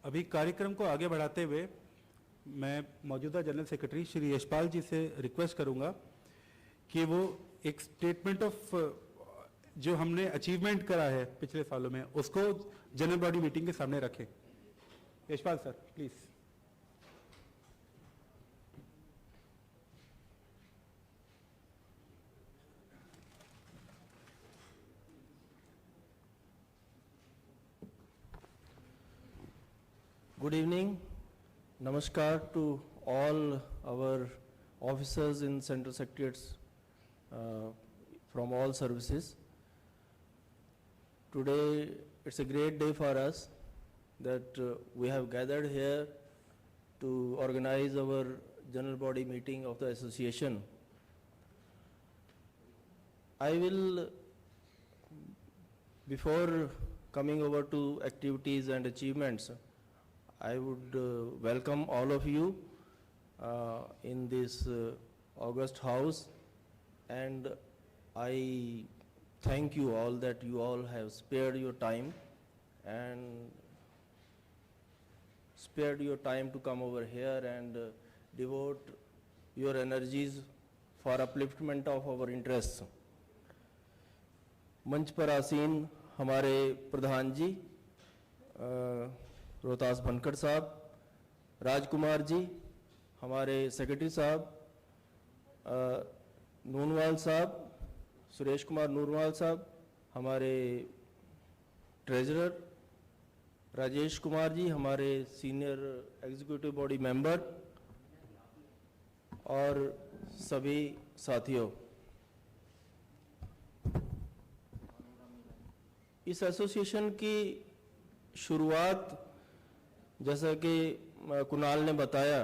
अभी कार्यक्रम को आगे बढ़ाते हुए मैं मौजूदा जनरल सेक्रेटरी श्री यशपाल जी से रिक्वेस्ट करूंगा कि वो एक स्टेटमेंट ऑफ जो हमने अचीवमेंट करा है पिछले सालों में उसको जनरल बॉडी मीटिंग के सामने रखें। Yashpal sir please. Good evening. Namaskar to all our officers in Central Secretariats from all services. Today it's a great day for us that we have gathered here to organize our general body meeting of the association. I will, before coming over to activities and achievements, I would welcome all of you in this August house, and I thank you all that you all have spared your time to come over here and devote your energies for upliftment of our interests. मंच पर आसीन हमारे प्रधान जी रोहतास बनकर साहब, राजकुमार जी, हमारे secretary साहब नूनवाल साहब, सुरेश कुमार नूनवाल साहब, हमारे ट्रेजरर राजेश कुमार जी, हमारे सीनियर एग्जीक्यूटिव बॉडी मेंबर और सभी साथियों, इस एसोसिएशन की शुरुआत जैसा कि कुणाल ने बताया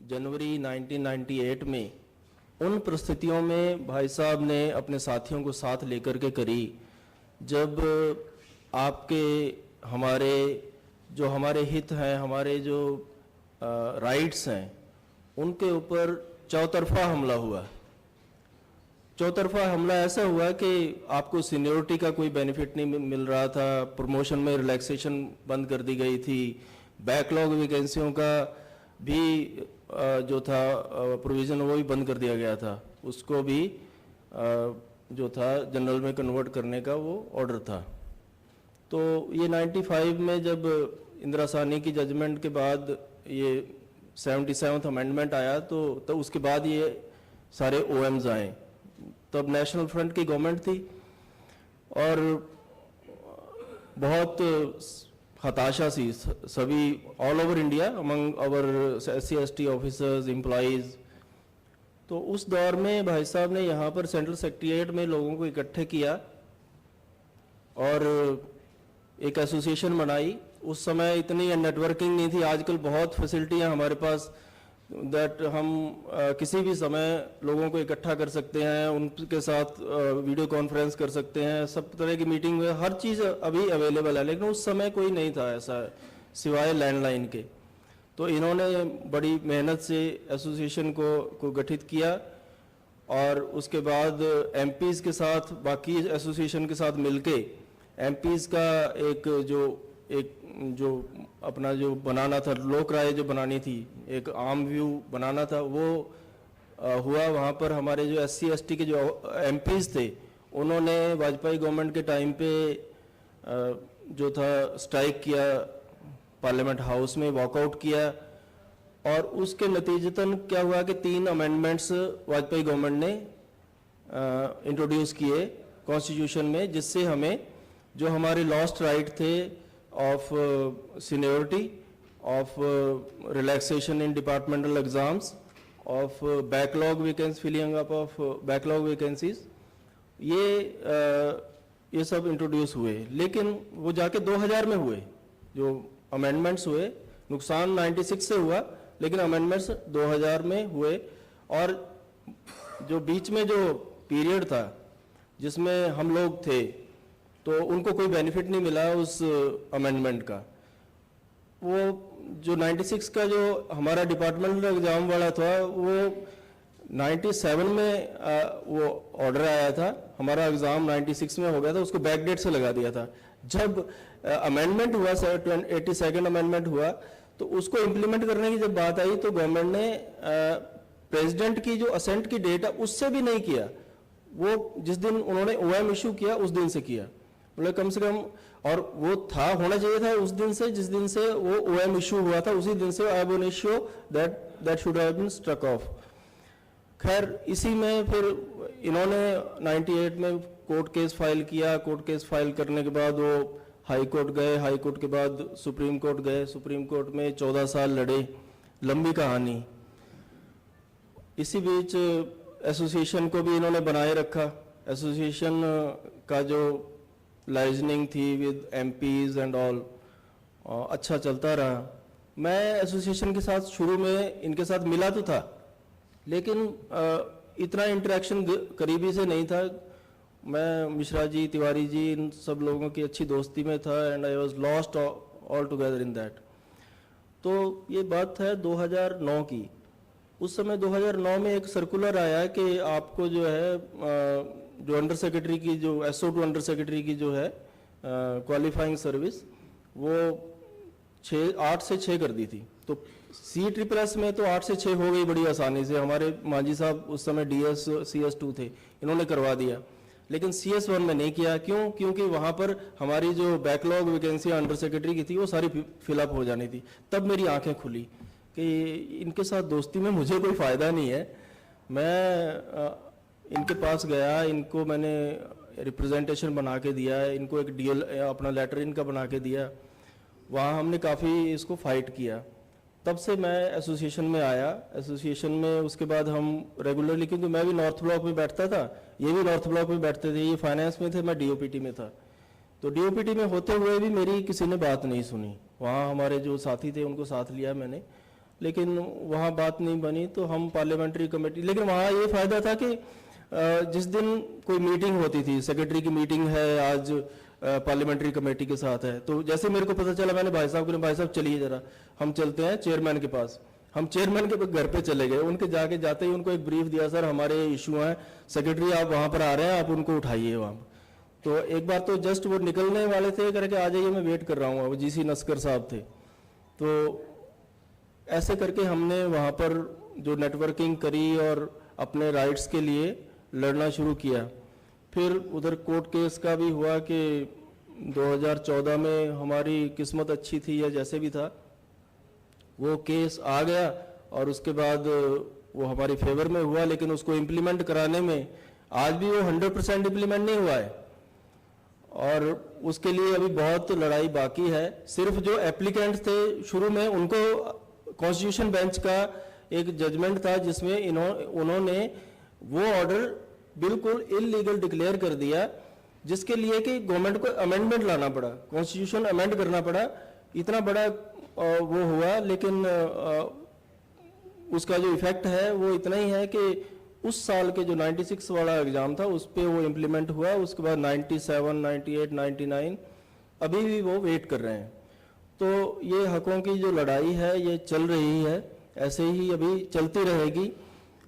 जनवरी 1998 में उन परिस्थितियों में भाई साहब ने अपने साथियों को साथ लेकर के करी जब आपके हमारे हित हैं, हमारे जो राइट्स हैं उनके ऊपर चौतरफा हमला हुआ। चौतरफा हमला ऐसा हुआ कि आपको सीनियरिटी का कोई बेनिफिट नहीं मिल रहा था, प्रमोशन में रिलैक्सेशन बंद कर दी गई थी, बैकलॉग वैकेंसियों का भी जो था प्रोविज़न वो भी बंद कर दिया गया था, उसको भी जो था जनरल में कन्वर्ट करने का वो ऑर्डर था। तो ये 95 में जब इंदिरा साहनी की जजमेंट के बाद ये 77th अमेंडमेंट आया तो उसके बाद ये सारे OMs आए। तब नेशनल फ्रंट की गवर्नमेंट थी और बहुत हताशा सी सभी all over India among our SC/ST officers employees. तो उस दौर में भाई साहब ने यहाँ पर सेंट्रल सेक्रेटेरिएट में लोगों को इकट्ठे किया और एक एसोसिएशन बनाई। उस समय इतनी नेटवर्किंग नहीं थी, आजकल बहुत फैसिलिटियाँ हमारे पास दैट हम किसी भी समय लोगों को इकट्ठा कर सकते हैं, उनके साथ वीडियो कॉन्फ्रेंस कर सकते हैं, सब तरह की मीटिंग में हर चीज़ अभी अवेलेबल है, लेकिन उस समय कोई नहीं था ऐसा सिवाय लैंडलाइन के। तो इन्होंने बड़ी मेहनत से एसोसिएशन को गठित किया और उसके बाद MPs के साथ बाकी एसोसिएशन के साथ मिलके MPs का एक जो अपना जो बनाना था, लोक राय जो बनानी थी, एक आम व्यू बनाना था, वो हुआ। वहाँ पर हमारे जो SC/ST के जो MPs थे उन्होंने वाजपेयी गवर्नमेंट के टाइम पे जो था स्ट्राइक किया, पार्लियामेंट हाउस में वॉकआउट किया और उसके नतीजतन क्या हुआ कि 3 अमेंडमेंट्स वाजपेयी गवर्नमेंट ने इंट्रोड्यूस किए कॉन्स्टिट्यूशन में, जिससे हमें जो हमारे लॉस्ट राइट थे of seniority, of relaxation in departmental exams, of backlog vacancies, filling up of backlog vacancies, ये सब इंट्रोड्यूस हुए। लेकिन वो जाके 2000 में हुए, जो अमेंडमेंट्स हुए, नुकसान 96 से हुआ लेकिन अमेंडमेंट्स 2000 में हुए। और जो बीच में जो पीरियड था जिसमें हम लोग थे तो उनको कोई बेनिफिट नहीं मिला उस अमेंडमेंट का। वो जो 96 का जो हमारा डिपार्टमेंटल एग्जाम वाला था वो 97 में वो ऑर्डर आया था, हमारा एग्ज़ाम 96 में हो गया था, उसको बैक डेट से लगा दिया था। जब अमेंडमेंट हुआ, 82nd अमेंडमेंट हुआ, तो उसको इम्प्लीमेंट करने की जब बात आई तो गवर्नमेंट ने प्रेसिडेंट की जो असेंट की डेट है उससे भी नहीं किया, वो जिस दिन उन्होंने ओएम इशू किया उस दिन से किया, मतलब कम से कम, और वो था होना चाहिए था उस दिन से, जिस दिन से वो ओएम इशू हुआ था उसी दिन से आई एब an issue that should have been struck off. खैर इसी में फिर इन्होंने 98 में कोर्ट केस फाइल किया, कोर्ट केस फाइल करने के बाद वो हाई कोर्ट गए, हाई कोर्ट के बाद सुप्रीम कोर्ट गए, सुप्रीम कोर्ट में 14 साल लड़े, लंबी कहानी। इसी बीच एसोसिएशन को भी इन्होंने बनाए रखा, एसोसिएशन का जो लाइजनिंग थी विद एमपीज एंड ऑल, अच्छा चलता रहा। मैं एसोसिएशन के साथ शुरू में इनके साथ मिला तो था, लेकिन इतना इंटरेक्शन करीबी से नहीं था। मैं मिश्रा जी, तिवारी जी, इन सब लोगों की अच्छी दोस्ती में था, and I was lost all together in that. तो ये बात है 2009 की। उस समय 2009 में एक सर्कुलर आया कि आपको जो है जो अंडर सेक्रेटरी की जो SO2 अंडर सेक्रेटरी की जो है क्वालिफाइंग सर्विस, वो 8 से 6 कर दी थी। तो CSSS में तो 8 से 6 हो गई बड़ी आसानी से। हमारे मांझी साहब उस समय DS CS2 थे, इन्होंने करवा दिया, लेकिन CS1 में नहीं किया। क्यों? क्योंकि वहाँ पर हमारी जो बैकलॉग वैकेंसी अंडर सेक्रेटरी की थी वो सारी फिलअप हो जानी थी। तब मेरी आंखें खुली कि इनके साथ दोस्ती में मुझे कोई फ़ायदा नहीं है। मैं इनके पास गया, इनको मैंने रिप्रेजेंटेशन बना के दिया, इनको एक DL अपना लेटर इनका बना के दिया। वहाँ हमने काफ़ी इसको फाइट किया। तब से मैं एसोसिएशन में आया। एसोसिएशन में उसके बाद हम रेगुलरली, क्योंकि मैं भी नॉर्थ ब्लॉक में बैठता था, ये भी नॉर्थ ब्लॉक में बैठते थे, ये फाइनेंस में थे, मैं DOPT में था। तो DOPT में होते हुए भी मेरी किसी ने बात नहीं सुनी। वहाँ हमारे जो साथी थे उनको साथ लिया मैंने, लेकिन वहाँ बात नहीं बनी। तो हम पार्लियामेंट्री कमेटी, लेकिन वहाँ ये फ़ायदा था कि जिस दिन कोई मीटिंग होती थी, सेक्रेटरी की मीटिंग है आज पार्लियामेंट्री कमेटी के साथ है, तो जैसे मेरे को पता चला, मैंने भाई साहब को, भाई साहब चलिए जरा हम चलते हैं चेयरमैन के पास। हम चेयरमैन के घर पे चले गए, उनके जाते ही उनको एक ब्रीफ दिया, सर हमारे इशू हैं, सेक्रेटरी आप वहाँ पर आ रहे हैं, आप उनको उठाइए वहाँ। तो एक बार तो जस्ट वो निकलने वाले थे, करके आ जाइए मैं वेट कर रहा हूँ, वो GC नस्कर साहब थे। तो ऐसे करके हमने वहाँ पर जो नेटवर्किंग करी और अपने राइट्स के लिए लड़ना शुरू किया। फिर उधर कोर्ट केस का भी हुआ कि 2014 में हमारी किस्मत अच्छी थी या जैसे भी था, वो केस आ गया और उसके बाद वो हमारी फेवर में हुआ, लेकिन उसको इम्प्लीमेंट कराने में आज भी वो 100% इम्प्लीमेंट नहीं हुआ है और उसके लिए अभी बहुत लड़ाई बाकी है। सिर्फ जो एप्लीकेंट थे शुरू में, उनको कॉन्स्टिट्यूशन बेंच का एक जजमेंट था जिसमें उन्होंने वो ऑर्डर बिल्कुल इलीगल डिक्लेयर कर दिया, जिसके लिए कि गवर्नमेंट को अमेंडमेंट लाना पड़ा, कॉन्स्टिट्यूशन अमेंड करना पड़ा। इतना बड़ा वो हुआ, लेकिन उसका जो इफेक्ट है वो इतना ही है कि उस साल के जो 96 वाला एग्जाम था उस पे वो इम्प्लीमेंट हुआ। उसके बाद 97, 98, 99 अभी भी वो वेट कर रहे हैं। तो ये हकों की जो लड़ाई है ये चल रही है, ऐसे ही अभी चलती रहेगी।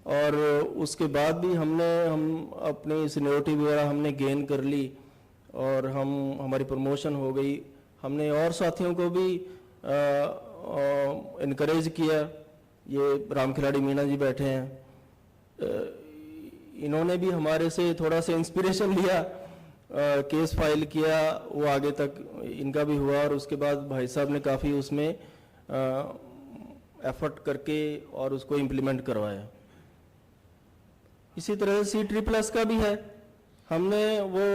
और उसके बाद भी हम अपनी सीनियरिटी वगैरह हमने गेन कर ली और हमारी प्रमोशन हो गई। हमने और साथियों को भी इनकरेज किया। ये राम खिलाड़ी मीना जी बैठे हैं, इन्होंने भी हमारे से थोड़ा सा इंस्पिरेशन लिया, केस फाइल किया, वो आगे तक इनका भी हुआ। और उसके बाद भाई साहब ने काफ़ी उसमें एफर्ट करके और उसको इम्प्लीमेंट करवाया। इसी तरह से CSSS का भी है। हमने वो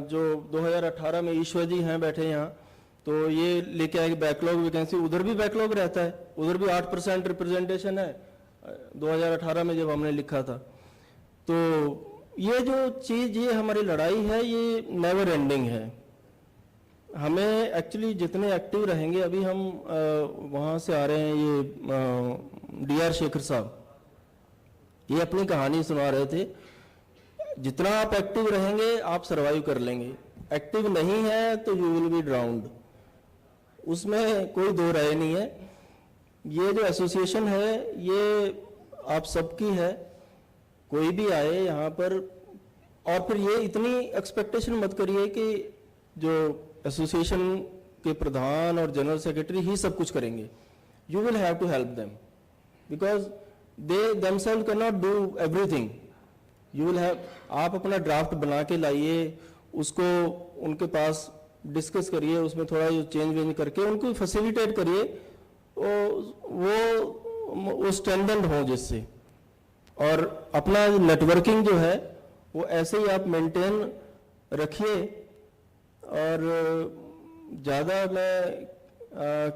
जो 2018 में ईश्वर जी हैं बैठे यहाँ, तो ये लेके आए बैकलॉग वैकेंसी, उधर भी बैकलॉग रहता है, उधर भी 8% रिप्रेजेंटेशन है 2018 में जब हमने लिखा था। तो ये जो चीज़, ये हमारी लड़ाई है, ये नेवर एंडिंग है। हमें एक्चुअली जितने एक्टिव रहेंगे, अभी हम वहाँ से आ रहे हैं, ये DR शेखर साहब, ये अपनी कहानी सुना रहे थे। जितना आप एक्टिव रहेंगे आप सरवाइव कर लेंगे, एक्टिव नहीं है तो यू विल बी ड्राउन्ड, उसमें कोई दो राय नहीं है। ये जो एसोसिएशन है ये आप सबकी है, कोई भी आए यहाँ पर। और फिर ये इतनी एक्सपेक्टेशन मत करिए कि जो एसोसिएशन के प्रधान और जनरल सेक्रेटरी ही सब कुछ करेंगे. You will have to help them because they themselves can not do everything. You will have, आप अपना ड्राफ्ट बना के लाइए, उसको उनके पास डिस्कस करिए, उसमें थोड़ा चेंज वेंज करके उनको फैसिलिटेट करिए, वो स्ट्रेंथेंड हो जिससे. और अपना नेटवर्किंग जो है वो ऐसे ही आप मेंटेन रखिए. और ज़्यादा मैं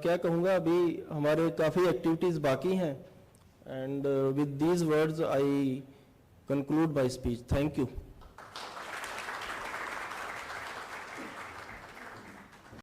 क्या कहूँगा, अभी हमारे काफ़ी एक्टिविटीज़ बाकी हैं. And with these words I conclude my speech. Thank you.